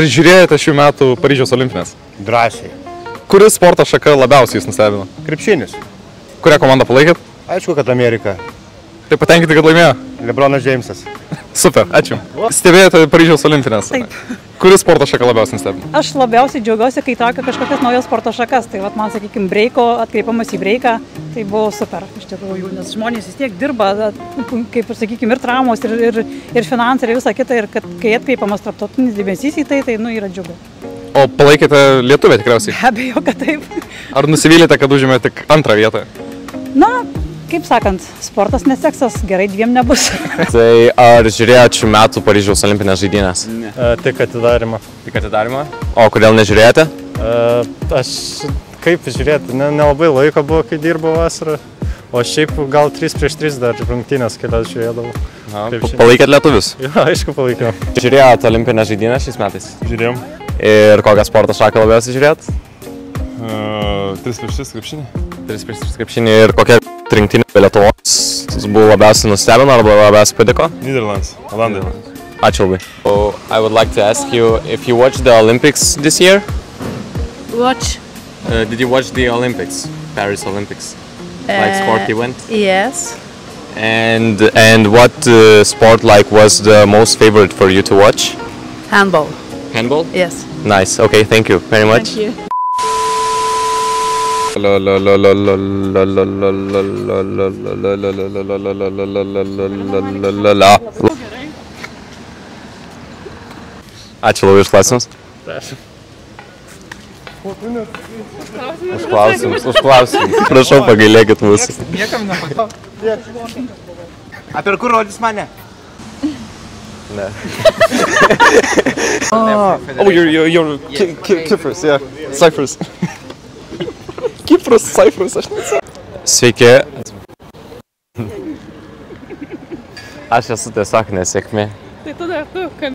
Ar žiūrėjote šių metų Paryžiaus olimpinės? Drąsiai. Kuris sporto šaka labiausiai jūs nustebino? Krepšinis. Kurią komandą palaikėt? Aišku, kad Amerika. Tai patenkinti, kad laimėjo? LeBronas Jamesas. Super, ačiū. Stebėjote Paryžiaus olimpinės? Taip. Kuris sporto šaka labiausiai nustebino? Aš labiausiai džiaugiuosi, kai tokia kažkokias naujas sporto šakas. Tai vat, man, sakykime, breiko, atkreipiamas į breiką, tai buvo super iš tikrųjų, nes žmonės vis tiek dirba, kaip ir, sakykime, ir traumos, ir finansai, ir visa kita, ir kad, kai atkreipiamas tarptautinis dėmesys į tai, yra džiugu. O palaikėte Lietuvę tikriausiai? Be abejo, kad taip. Ar nusivylėte, kad užėmė tik antrą vietą? Na, kaip sakant, sportas neseksas, gerai dviem nebus. Tai ar žiūrėjote šių metų Paryžiaus olimpinės žaidynės? Ne. Tik atidarimą. Tik atidarimą? O kodėl nežiūrėjote? Aš kaip žiūrėti, nelabai laiko buvo, kai dirbau vasarą. O šiaip gal 3-3 dar rungtynės kelias žiūrėdavau. Palaikėt lietuvius? Jo, aišku, palaikiau. Žiūrėjote olimpinės žaidynės šiais metais? Žiūrėjom. Ir kokią sporto šaką labiausiai žiūrėjot? 3x3 krepšinį. 3x3 krepšinį ir kokia rinktinė be Lietuvos buvo labiausiai nustebino arba labiausiai patiko? Nyderlands, Olandai. Ačiū labai. So, I would like to ask you if you watched the Olympics this year? Watch. Did you watch the Olympics, Paris Olympics? Like sport event? Yes. And what sport was the most favorite for you to watch? Handball. Handball? Yes. Nice. Okay, thank you very much. Thank you. Ačiū labai už klausimus. Už klausimus. Prašau, pagailėkit mūsų. Niekam nepatau. Apie kur rodys mane? Ne. Oh, you're Kipras, yeah. Cyprus. Kipras, Cyprus, aš neatsimenu. Sveiki. Aš esu tiesiog nesėkmė. Tai tada tu,